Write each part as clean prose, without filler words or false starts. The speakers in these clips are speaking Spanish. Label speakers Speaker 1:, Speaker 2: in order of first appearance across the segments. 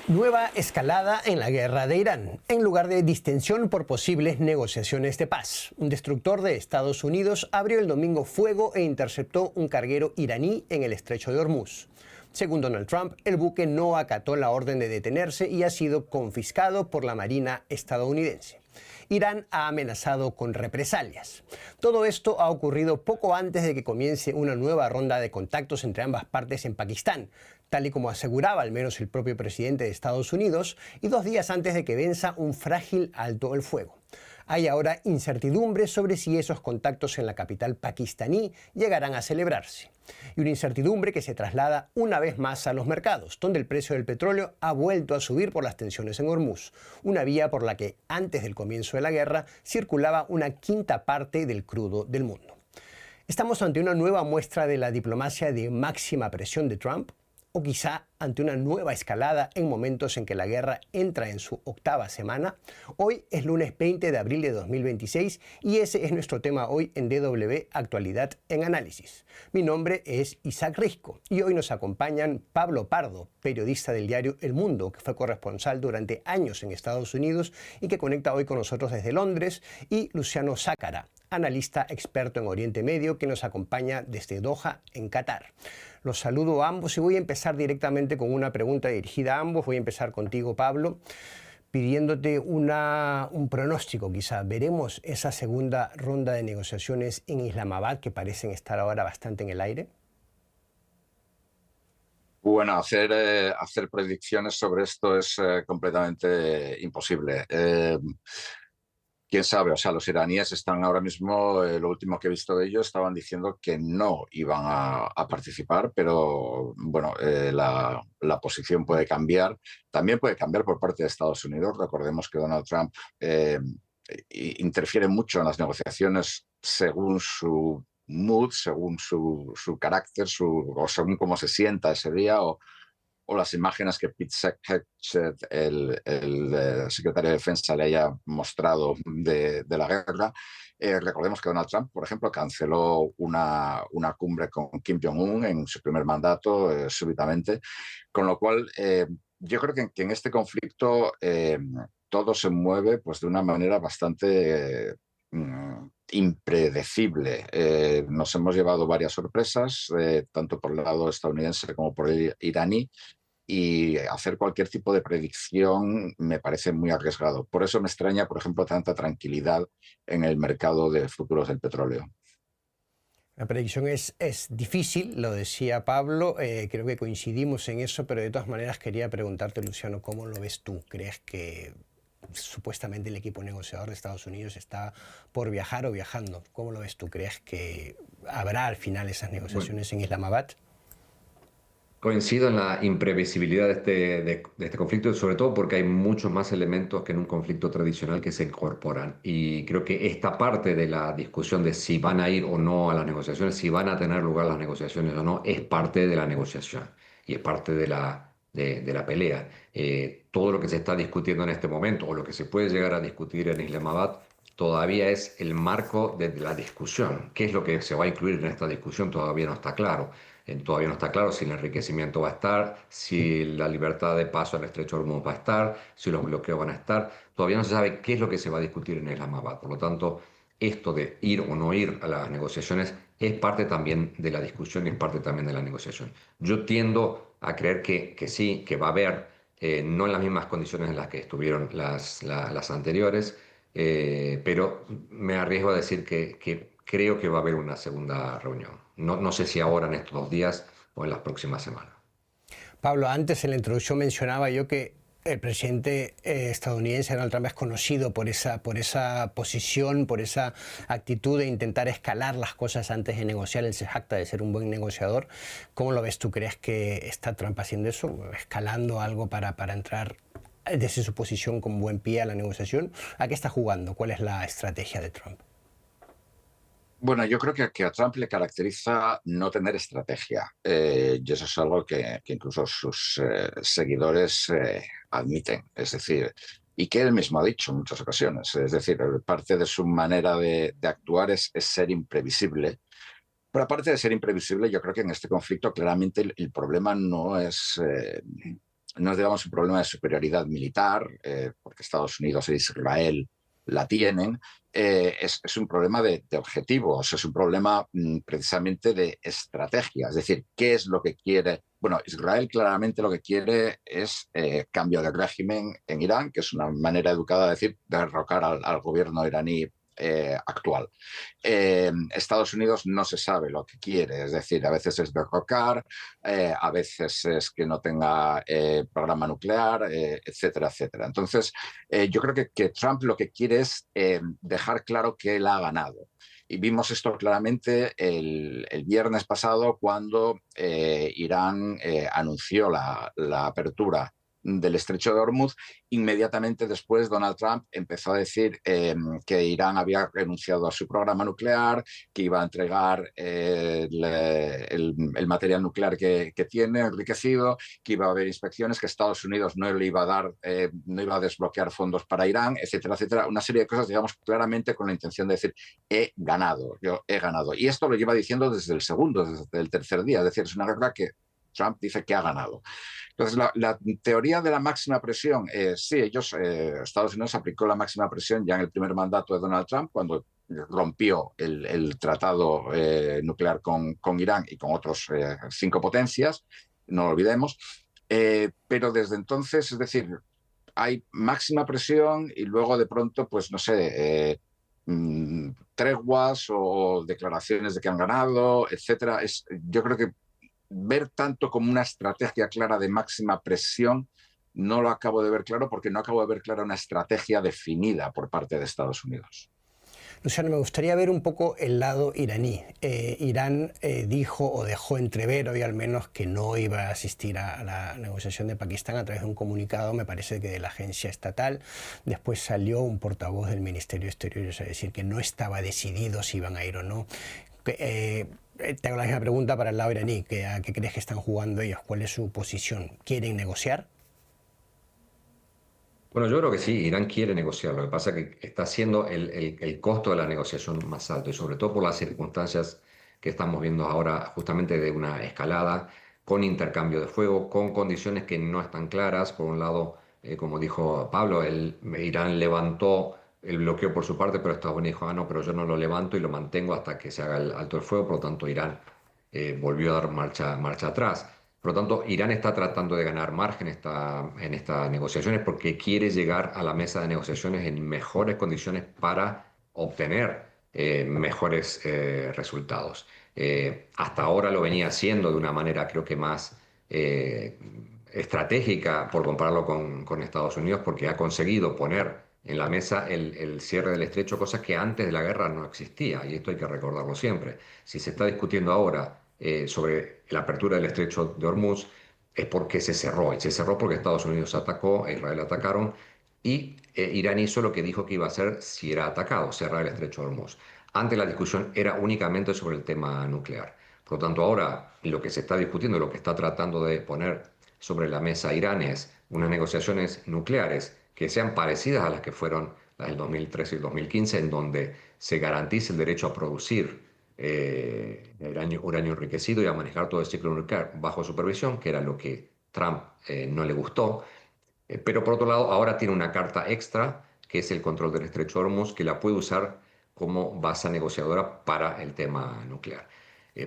Speaker 1: Nueva escalada en la guerra de Irán, en lugar de distensión por posibles negociaciones de paz. Un destructor de Estados Unidos abrió el domingo fuego e interceptó un carguero iraní en el estrecho de Hormuz. Según Donald Trump, el buque no acató la orden de detenerse y ha sido confiscado por la Marina estadounidense. Irán ha amenazado con represalias. Todo esto ha ocurrido poco antes de que comience una nueva ronda de contactos entre ambas partes en Pakistán, tal y como aseguraba al menos el propio presidente de Estados Unidos, y 2 días antes de que venza un frágil alto el fuego. Hay ahora incertidumbre sobre si esos contactos en la capital pakistaní llegarán a celebrarse. Y una incertidumbre que se traslada una vez más a los mercados, donde el precio del petróleo ha vuelto a subir por las tensiones en Hormuz, una vía por la que antes del comienzo de la guerra circulaba una quinta parte del crudo del mundo. ¿Estamos ante una nueva muestra de la diplomacia de máxima presión de Trump? ¿O quizá ante una nueva escalada en momentos en que la guerra entra en su 8ª semana? Hoy es lunes 20 de abril de 2026 y ese es nuestro tema hoy en DW Actualidad en Análisis. Mi nombre es Isaac Risco y hoy nos acompañan Pablo Pardo, periodista del diario El Mundo, que fue corresponsal durante años en Estados Unidos y que conecta hoy con nosotros desde Londres, y Luciano Zácara, analista experto en Oriente Medio, que nos acompaña desde Doha, en Qatar. Los saludo a ambos y voy a empezar directamente con una pregunta dirigida a ambos. Voy a empezar contigo, Pablo, pidiéndote un pronóstico quizá. ¿Veremos esa segunda ronda de negociaciones en Islamabad, que parecen estar ahora bastante en el aire?
Speaker 2: Bueno, hacer predicciones sobre esto es completamente imposible. Quién sabe, o sea, los iraníes están ahora mismo, lo último que he visto de ellos, estaban diciendo que no iban a participar, pero bueno, la posición puede cambiar. También puede cambiar por parte de Estados Unidos. Recordemos que Donald Trump interfiere mucho en las negociaciones según su mood, según su carácter, o según cómo se sienta ese día, o las imágenes que Pete Hegseth, el secretario de Defensa, le haya mostrado de la guerra. Recordemos que Donald Trump, por ejemplo, canceló una cumbre con Kim Jong-un en su primer mandato súbitamente, con lo cual yo creo que en este conflicto todo se mueve pues, de una manera bastante impredecible. Nos hemos llevado varias sorpresas, tanto por el lado estadounidense como por el iraní, y hacer cualquier tipo de predicción me parece muy arriesgado. Por eso me extraña, por ejemplo, tanta tranquilidad en el mercado de futuros del petróleo.
Speaker 1: La predicción es difícil, lo decía Pablo, creo que coincidimos en eso, pero de todas maneras quería preguntarte, Luciano, ¿cómo lo ves tú? ¿Crees que supuestamente el equipo negociador de Estados Unidos está por viajar o viajando? ¿Cómo lo ves tú? ¿Crees que habrá al final esas negociaciones en Islamabad?
Speaker 3: Coincido en la imprevisibilidad de este conflicto, sobre todo porque hay muchos más elementos que en un conflicto tradicional que se incorporan. Y creo que esta parte de la discusión de si van a ir o no a las negociaciones, si van a tener lugar las negociaciones o no, es parte de la negociación y es parte de la pelea. Todo lo que se está discutiendo en este momento o lo que se puede llegar a discutir en Islamabad todavía es el marco de la discusión. ¿Qué es lo que se va a incluir en esta discusión? Todavía no está claro. Todavía no está claro si el enriquecimiento va a estar, si la libertad de paso al estrecho de Hormuz va a estar, si los bloqueos van a estar. Todavía no se sabe qué es lo que se va a discutir en Islamabad. Por lo tanto, esto de ir o no ir a las negociaciones es parte también de la discusión y es parte también de la negociación. Yo tiendo a creer que sí, que va a haber, no en las mismas condiciones en las que estuvieron las anteriores, pero me arriesgo a decir que creo que va a haber una segunda reunión. No sé si ahora en estos 2 días o en las próximas semanas.
Speaker 1: Pablo, antes en la introducción mencionaba yo que el presidente estadounidense Donald Trump es conocido por esa posición, por esa actitud de intentar escalar las cosas antes de negociar. Él se jacta de ser un buen negociador. ¿Cómo lo ves tú? ¿Crees que está Trump haciendo eso, escalando algo para entrar desde su posición con buen pie a la negociación? ¿A qué está jugando? ¿Cuál es la estrategia de Trump?
Speaker 2: Bueno, yo creo que a Trump le caracteriza no tener estrategia, y eso es algo que incluso sus seguidores admiten, es decir, y que él mismo ha dicho en muchas ocasiones. Es decir, parte de su manera de actuar es ser imprevisible. Pero aparte de ser imprevisible, yo creo que en este conflicto claramente el problema no es no es, digamos, un problema de superioridad militar, porque Estados Unidos e Israel la tienen, es un problema de objetivos, es un problema precisamente de estrategia, es decir, ¿qué es lo que quiere? Bueno, Israel claramente lo que quiere es cambio de régimen en Irán, que es una manera educada de decir derrocar al gobierno iraní actual. Estados Unidos no se sabe lo que quiere, es decir, a veces es derrocar, a veces es que no tenga programa nuclear, etcétera, etcétera. Entonces, yo creo que Trump lo que quiere es dejar claro que él ha ganado. Y vimos esto claramente el viernes pasado cuando Irán anunció la apertura del estrecho de Hormuz. Inmediatamente después Donald Trump empezó a decir que Irán había renunciado a su programa nuclear, que iba a entregar el material nuclear que tiene enriquecido, que iba a haber inspecciones, que Estados Unidos no le iba a dar, no iba a desbloquear fondos para Irán, etcétera, etcétera. Una serie de cosas, digamos, claramente con la intención de decir, he ganado, yo he ganado. Y esto lo lleva diciendo desde el segundo, desde el tercer día. Es decir, es una guerra que Trump dice que ha ganado. Entonces, la teoría de la máxima presión, sí, Estados Unidos aplicó la máxima presión ya en el primer mandato de Donald Trump, cuando rompió el tratado nuclear con Irán y con otros 5 potencias, no lo olvidemos, pero desde entonces, es decir, hay máxima presión y luego de pronto, pues no sé, treguas o declaraciones de que han ganado, etcétera. Yo creo que ver tanto como una estrategia clara de máxima presión no lo acabo de ver claro, porque no acabo de ver clara una estrategia definida por parte de Estados Unidos.
Speaker 1: Luciano, me gustaría ver un poco el lado iraní. Irán dijo o dejó entrever hoy al menos que no iba a asistir a la negociación de Pakistán a través de un comunicado, me parece que de la agencia estatal. Después salió un portavoz del Ministerio de Exteriores a decir que no estaba decidido si iban a ir o no. Te hago la misma pregunta para el lado iraní. ¿A qué crees que están jugando ellos? ¿Cuál es su posición? ¿Quieren negociar?
Speaker 3: Bueno, yo creo que sí, Irán quiere negociar. Lo que pasa es que está haciendo el costo de la negociación más alto, y sobre todo por las circunstancias que estamos viendo ahora, justamente de una escalada, con intercambio de fuego, con condiciones que no están claras. Por un lado, como dijo Pablo, Irán levantó el bloqueo por su parte, pero Estados Unidos dijo, no, pero yo no lo levanto y lo mantengo hasta que se haga el alto el fuego. Por lo tanto, Irán volvió a dar marcha atrás. Por lo tanto, Irán está tratando de ganar margen en estas negociaciones porque quiere llegar a la mesa de negociaciones en mejores condiciones para obtener mejores resultados. Hasta ahora lo venía haciendo de una manera, creo que más estratégica, por compararlo con Estados Unidos, porque ha conseguido poner en la mesa el cierre del estrecho, cosa que antes de la guerra no existía, y esto hay que recordarlo siempre. Si se está discutiendo ahora sobre la apertura del estrecho de Hormuz, es porque se cerró, y se cerró porque Estados Unidos atacó, e Israel atacaron, y Irán hizo lo que dijo que iba a hacer si era atacado, cerrar el estrecho de Hormuz. Antes la discusión era únicamente sobre el tema nuclear. Por lo tanto, ahora lo que se está discutiendo, lo que está tratando de poner sobre la mesa Irán es unas negociaciones nucleares que sean parecidas a las que fueron las del 2013 y 2015, en donde se garantice el derecho a producir uranio enriquecido y a manejar todo el ciclo nuclear bajo supervisión, que era lo que Trump no le gustó. Pero por otro lado, ahora tiene una carta extra, que es el control del estrecho de Hormuz, que la puede usar como base negociadora para el tema nuclear.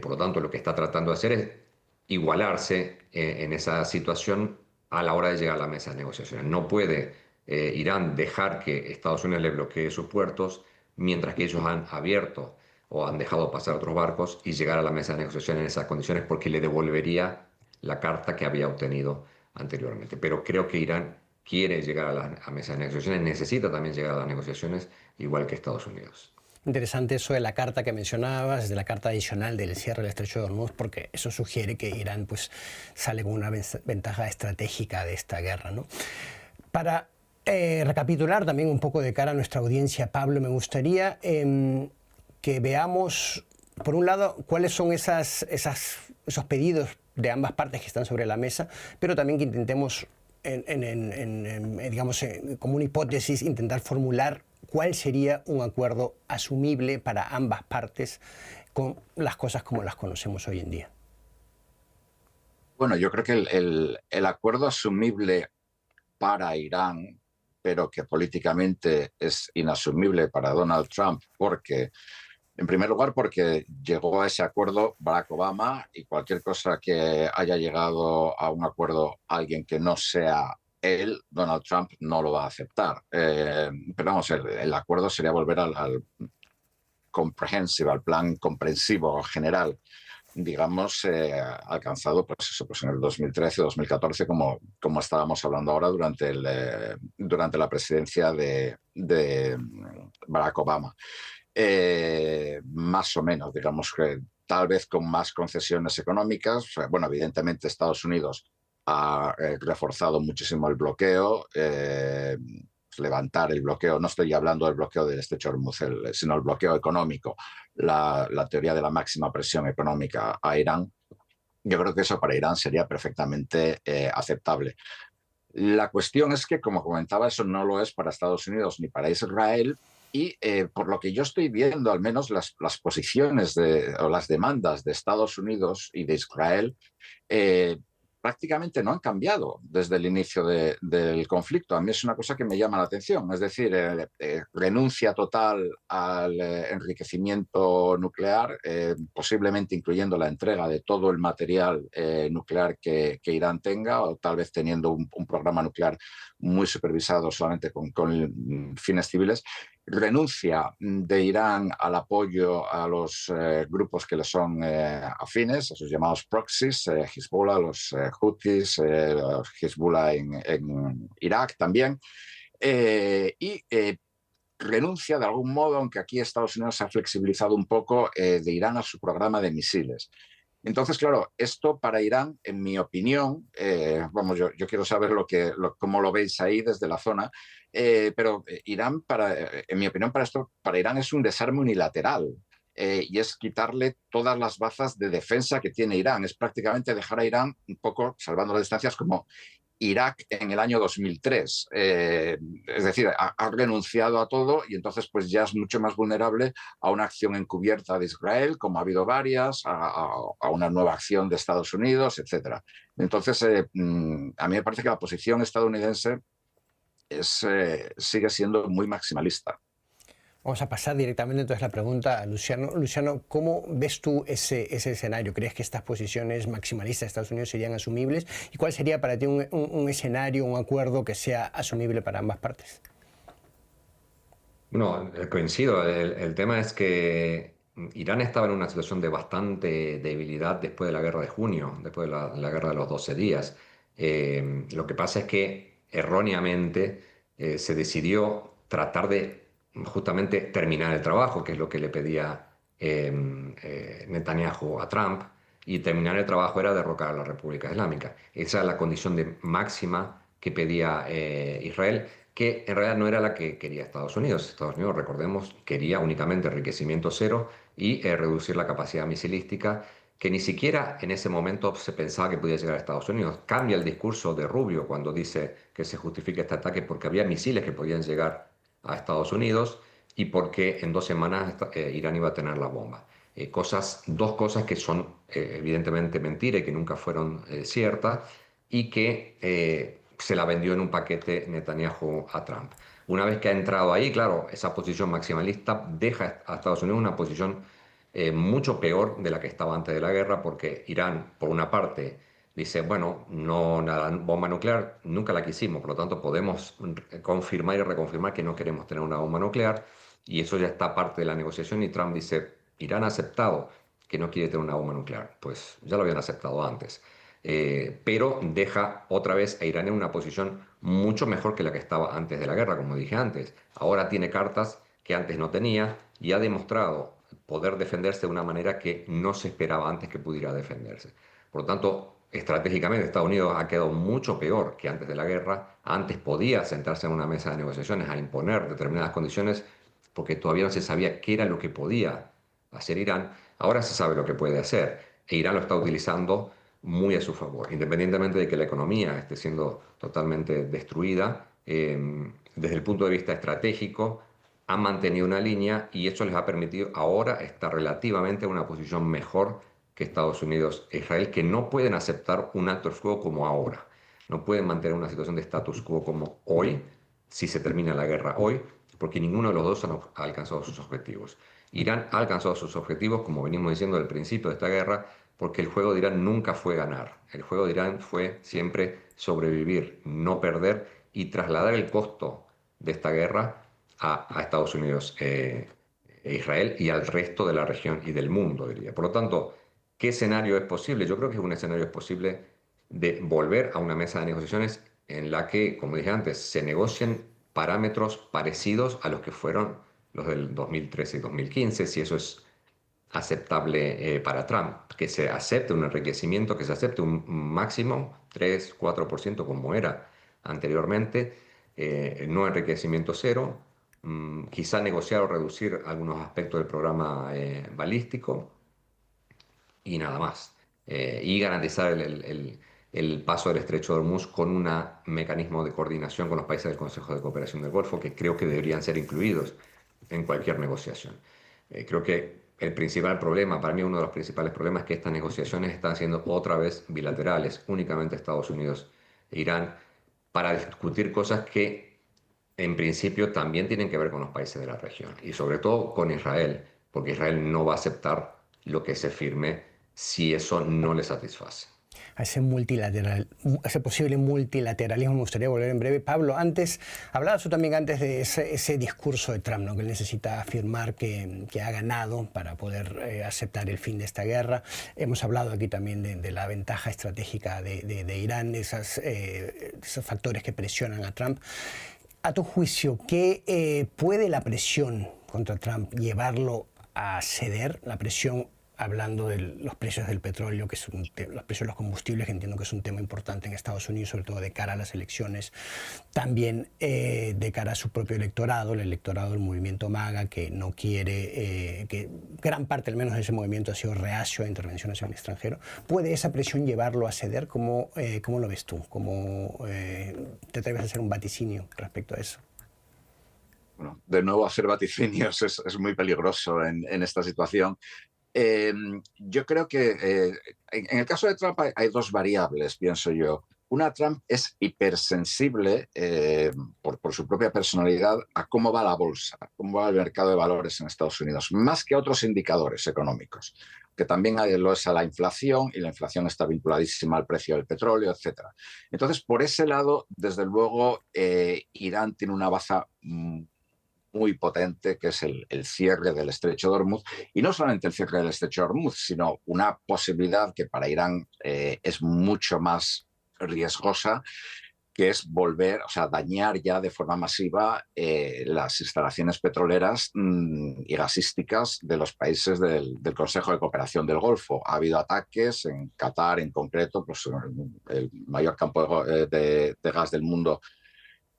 Speaker 3: Por lo tanto, lo que está tratando de hacer es igualarse en esa situación a la hora de llegar a la mesa de negociaciones. No puede Irán dejar que Estados Unidos le bloquee sus puertos, mientras que ellos han abierto o han dejado pasar otros barcos, y llegar a la mesa de negociación en esas condiciones, porque le devolvería la carta que había obtenido anteriormente. Pero creo que Irán quiere llegar a la mesa de negociaciones, necesita también llegar a las negociaciones, igual que Estados Unidos.
Speaker 1: Interesante eso de la carta que mencionabas, de la carta adicional del cierre del estrecho de Hormuz, porque eso sugiere que Irán pues, sale con una ventaja estratégica de esta guerra, ¿no? Para recapitular también un poco de cara a nuestra audiencia, Pablo, me gustaría que veamos, por un lado, cuáles son esos pedidos de ambas partes que están sobre la mesa, pero también que intentemos, digamos, como una hipótesis, intentar formular cuál sería un acuerdo asumible para ambas partes con las cosas como las conocemos hoy en día.
Speaker 2: Bueno, yo creo que el acuerdo asumible para Irán, pero que políticamente es inasumible para Donald Trump, porque, en primer lugar, porque llegó a ese acuerdo Barack Obama y cualquier cosa que haya llegado a un acuerdo alguien que no sea él, Donald Trump, no lo va a aceptar. Pero vamos, el acuerdo sería volver al comprehensive, al plan comprensivo general, digamos, alcanzado pues eso, pues en el 2013-2014, como estábamos hablando ahora durante la presidencia de Barack Obama. Más o menos, digamos que tal vez con más concesiones económicas. Bueno, evidentemente Estados Unidos ha reforzado muchísimo el bloqueo, levantar el bloqueo, no estoy hablando del bloqueo del estrecho de Hormuz, sino el bloqueo económico, la teoría de la máxima presión económica a Irán. Yo creo que eso para Irán sería perfectamente aceptable. La cuestión es que, como comentaba, eso no lo es para Estados Unidos ni para Israel. Y por lo que yo estoy viendo, al menos las posiciones o las demandas de Estados Unidos y de Israel eh, prácticamente no han cambiado desde el inicio del conflicto. A mí es una cosa que me llama la atención, es decir, renuncia total al enriquecimiento nuclear, posiblemente incluyendo la entrega de todo el material nuclear que Irán tenga, o tal vez teniendo un programa nuclear muy supervisado solamente con fines civiles. Renuncia de Irán al apoyo a los grupos que le son afines, a sus llamados proxies, Hezbollah, los Houthis, Hezbollah en Irak también, y renuncia de algún modo, aunque aquí Estados Unidos ha flexibilizado un poco, de Irán a su programa de misiles. Entonces, claro, esto para Irán, en mi opinión, vamos, yo quiero saber cómo lo veis ahí desde la zona, pero Irán, en mi opinión, para Irán es un desarme unilateral. Y es quitarle todas las bazas de defensa que tiene Irán. Es prácticamente dejar a Irán un poco, salvando las distancias, como Irak en el año 2003. Es decir, ha renunciado a todo y entonces pues ya es mucho más vulnerable a una acción encubierta de Israel, como ha habido varias, a una nueva acción de Estados Unidos, etc. Entonces, a mí me parece que la posición estadounidense sigue siendo muy maximalista.
Speaker 1: Vamos a pasar directamente entonces la pregunta a Luciano. Luciano, ¿cómo ves tú ese escenario? ¿Crees que estas posiciones maximalistas de Estados Unidos serían asumibles? ¿Y cuál sería para ti un escenario, un acuerdo que sea asumible para ambas partes?
Speaker 3: No, coincido. El tema es que Irán estaba en una situación de bastante debilidad después de la guerra de junio, después de la guerra de los 12 días. Lo que pasa es que erróneamente se decidió tratar de justamente terminar el trabajo, que es lo que le pedía Netanyahu a Trump, y terminar el trabajo era derrocar a la República Islámica. Esa es la condición máxima que pedía Israel, que en realidad no era la que quería Estados Unidos. Estados Unidos, recordemos, quería únicamente enriquecimiento cero y reducir la capacidad misilística, que ni siquiera en ese momento se pensaba que podía llegar a Estados Unidos. Cambia el discurso de Rubio cuando dice que se justifica este ataque porque había misiles que podían llegar a Estados Unidos y porque en 2 semanas Irán iba a tener la bomba. Dos cosas que son evidentemente mentiras y que nunca fueron ciertas y que se la vendió en un paquete Netanyahu a Trump. Una vez que ha entrado ahí, claro, esa posición maximalista deja a Estados Unidos en una posición mucho peor de la que estaba antes de la guerra, porque Irán, por una parte, dice, bueno, no, la bomba nuclear nunca la quisimos, por lo tanto podemos confirmar y reconfirmar que no queremos tener una bomba nuclear, y eso ya está parte de la negociación, y Trump dice, Irán ha aceptado que no quiere tener una bomba nuclear, pues ya lo habían aceptado antes. Pero deja otra vez a Irán en una posición mucho mejor que la que estaba antes de la guerra, como dije antes. Ahora tiene cartas que antes no tenía y ha demostrado poder defenderse de una manera que no se esperaba antes que pudiera defenderse. Por lo tanto, estratégicamente Estados Unidos ha quedado mucho peor que antes de la guerra. Antes podía sentarse en una mesa de negociaciones a imponer determinadas condiciones porque todavía no se sabía qué era lo que podía hacer Irán. Ahora se sabe lo que puede hacer e Irán lo está utilizando muy a su favor, independientemente de que la economía esté siendo totalmente destruida. Desde el punto de vista estratégico, han mantenido una línea y eso les ha permitido ahora estar relativamente en una posición mejor que Estados Unidos e Israel, que no pueden aceptar un alto el fuego como ahora. No pueden mantener una situación de status quo como hoy, si se termina la guerra hoy, porque ninguno de los dos ha alcanzado sus objetivos. Irán ha alcanzado sus objetivos, como venimos diciendo al principio de esta guerra, porque el juego de Irán nunca fue ganar. El juego de Irán fue siempre sobrevivir, no perder y trasladar el costo de esta guerra a Estados Unidos e Israel y al resto de la región y del mundo, diría. Por lo tanto, ¿qué escenario es posible? Yo creo que un escenario es posible de volver a una mesa de negociaciones en la que, como dije antes, se negocien parámetros parecidos a los que fueron los del 2013 y 2015, si eso es aceptable para Trump, que se acepte un enriquecimiento, que se acepte un máximo 3-4% como era anteriormente, no enriquecimiento cero, quizá negociar o reducir algunos aspectos del programa balístico y nada más. Y garantizar el paso del estrecho de Hormuz con un mecanismo de coordinación con los países del Consejo de Cooperación del Golfo, que creo que deberían ser incluidos en cualquier negociación. Creo que el principal problema, para mí uno de los principales problemas, es que estas negociaciones están siendo otra vez bilaterales, únicamente Estados Unidos e Irán, para discutir cosas que en principio también tienen que ver con los países de la región y sobre todo con Israel, porque Israel no va a aceptar lo que se firme si eso no le satisface.
Speaker 1: A ese posible multilateralismo me gustaría volver en breve. Pablo, antes, hablabas tú también antes de ese discurso de Trump, ¿no? Que él necesita afirmar que ha ganado para poder aceptar el fin de esta guerra. Hemos hablado aquí también de la ventaja estratégica de Irán, esos factores que presionan a Trump. A tu juicio, ¿qué puede la presión contra Trump llevarlo a ceder? La presión, hablando de los precios del petróleo, que es los precios de los combustibles, que entiendo que es un tema importante en Estados Unidos, sobre todo de cara a las elecciones, también de cara a su propio electorado, el electorado del movimiento MAGA, que no quiere, que gran parte al menos de ese movimiento ha sido reacio a intervenciones en el extranjero. ¿Puede esa presión llevarlo a ceder? ¿Cómo lo ves tú? ¿Cómo te atreves a hacer un vaticinio respecto a eso?
Speaker 2: Bueno, de nuevo hacer vaticinios es muy peligroso en esta situación. Yo creo que en el caso de Trump hay dos variables, pienso yo. Una, Trump es hipersensible por su propia personalidad a cómo va la bolsa, cómo va el mercado de valores en Estados Unidos, más que a otros indicadores económicos, que también lo es a la inflación, y la inflación está vinculadísima al precio del petróleo, etc. Entonces, por ese lado, desde luego, Irán tiene una baza muy potente, que es el cierre del estrecho de Hormuz, y no solamente el cierre del estrecho de Hormuz, sino una posibilidad que para Irán es mucho más riesgosa, que es volver, o sea, dañar ya de forma masiva las instalaciones petroleras y gasísticas de los países del Consejo de Cooperación del Golfo. Ha habido ataques en Qatar, en concreto, pues el mayor campo de gas del mundo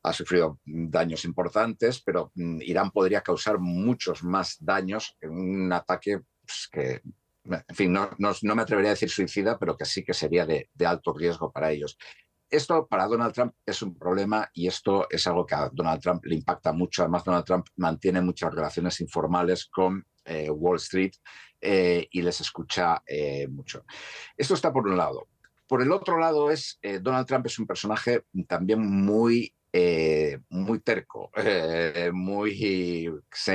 Speaker 2: ha sufrido daños importantes, pero Irán podría causar muchos más daños en un ataque pues, que, en fin, no me atrevería a decir suicida, pero que sí que sería de alto riesgo para ellos. Esto para Donald Trump es un problema, y esto es algo que a Donald Trump le impacta mucho. Además, Donald Trump mantiene muchas relaciones informales con Wall Street y les escucha mucho. Esto está por un lado. Por el otro lado, Donald Trump es un personaje también muy terco, se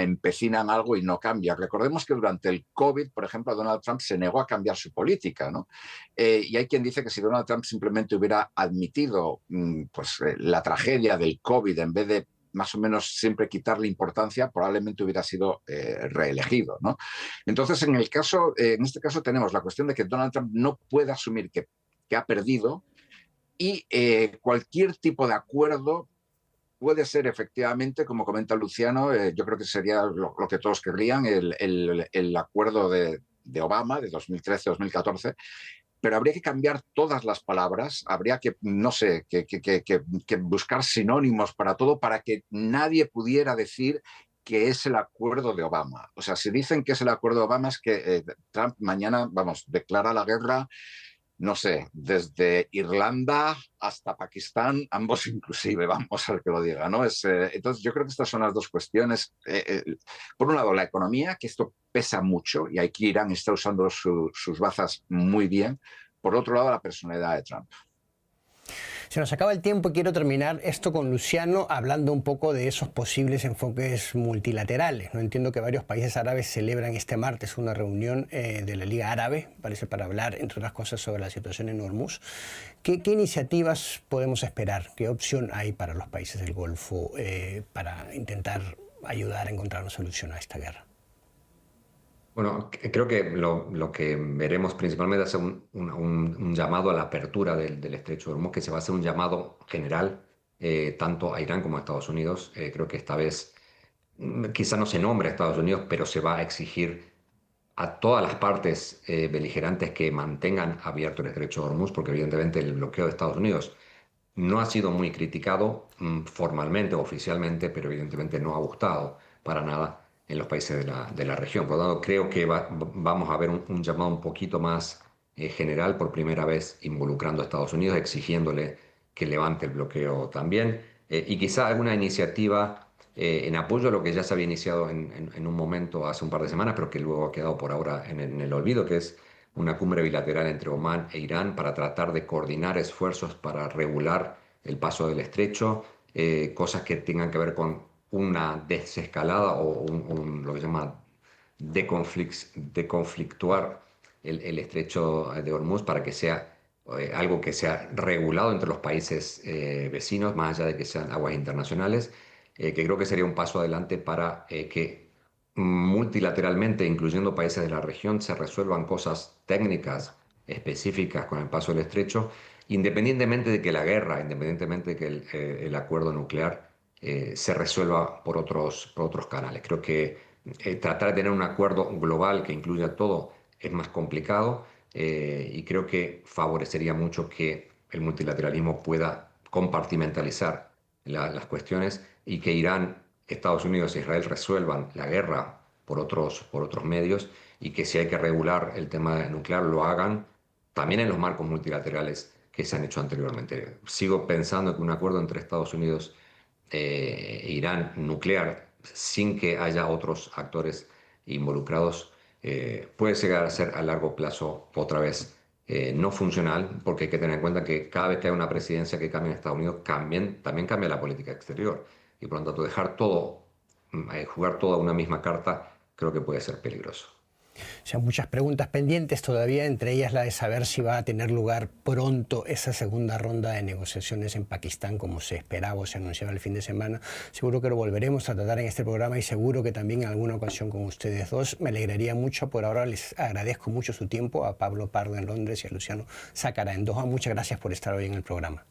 Speaker 2: empecina en algo y no cambia. Recordemos que durante el COVID, por ejemplo, Donald Trump se negó a cambiar su política, ¿no? Y hay quien dice que si Donald Trump simplemente hubiera admitido la tragedia del COVID, en vez de más o menos siempre quitarle importancia, probablemente hubiera sido reelegido, ¿no? Entonces, en este caso tenemos la cuestión de que Donald Trump no puede asumir que ha perdido, y cualquier tipo de acuerdo puede ser efectivamente, como comenta Luciano, yo creo que sería lo que todos querrían, el acuerdo de Obama de 2013-2014, pero habría que cambiar todas las palabras, habría que, no sé, que buscar sinónimos para todo, para que nadie pudiera decir que es el acuerdo de Obama. O sea, si dicen que es el acuerdo de Obama, es que Trump mañana, declara la guerra no sé, desde Irlanda hasta Pakistán, ambos inclusive, vamos al que lo diga, ¿no? Entonces yo creo que estas son las dos cuestiones. Por un lado, la economía, que esto pesa mucho y aquí Irán está usando sus bazas muy bien. Por otro lado, la personalidad de Trump.
Speaker 1: Se nos acaba el tiempo y quiero terminar esto con Luciano hablando un poco de esos posibles enfoques multilaterales. No entiendo que varios países árabes celebran este martes una reunión de la Liga Árabe, parece para hablar, entre otras cosas, sobre la situación en Hormuz. ¿Qué iniciativas podemos esperar? ¿Qué opción hay para los países del Golfo para intentar ayudar a encontrar una solución a esta guerra?
Speaker 3: Bueno, creo que lo que veremos principalmente es un llamado a la apertura del estrecho de Hormuz, que se va a hacer un llamado general, tanto a Irán como a Estados Unidos. Creo que esta vez quizá no se nombre a Estados Unidos, pero se va a exigir a todas las partes beligerantes que mantengan abierto el estrecho de Hormuz, porque evidentemente el bloqueo de Estados Unidos no ha sido muy criticado formalmente o oficialmente, pero evidentemente no ha gustado para nada en los países de la región. Por lo tanto, creo que vamos a ver un llamado un poquito más general por primera vez involucrando a Estados Unidos, exigiéndole que levante el bloqueo también, y quizá alguna iniciativa en apoyo a lo que ya se había iniciado en un momento hace un par de semanas, pero que luego ha quedado por ahora en el olvido, que es una cumbre bilateral entre Omán e Irán para tratar de coordinar esfuerzos para regular el paso del estrecho, cosas que tengan que ver con una desescalada o lo que se llama deconflictuar el estrecho de Hormuz para que sea algo que sea regulado entre los países vecinos, más allá de que sean aguas internacionales, que creo que sería un paso adelante para que multilateralmente, incluyendo países de la región, se resuelvan cosas técnicas específicas con el paso del estrecho, independientemente de que la guerra, independientemente de que el acuerdo nuclear se resuelva por otros canales. Creo que tratar de tener un acuerdo global que incluya todo es más complicado y creo que favorecería mucho que el multilateralismo pueda compartimentalizar las cuestiones y que Irán, Estados Unidos e Israel resuelvan la guerra por otros medios y que si hay que regular el tema nuclear lo hagan también en los marcos multilaterales que se han hecho anteriormente. Sigo pensando que un acuerdo entre Estados Unidos e Irán nuclear sin que haya otros actores involucrados puede llegar a ser a largo plazo otra vez no funcional, porque hay que tener en cuenta que cada vez que hay una presidencia que cambia en Estados Unidos, también cambia la política exterior. Y por lo tanto, dejar todo, jugar toda una misma carta, creo que puede ser peligroso.
Speaker 1: O sea, muchas preguntas pendientes todavía, entre ellas la de saber si va a tener lugar pronto esa segunda ronda de negociaciones en Pakistán, como se esperaba o se anunciaba el fin de semana. Seguro que lo volveremos a tratar en este programa y seguro que también en alguna ocasión con ustedes dos. Me alegraría mucho. Por ahora les agradezco mucho su tiempo, a Pablo Pardo en Londres y a Luciano Sácara en Doha. Muchas gracias por estar hoy en el programa.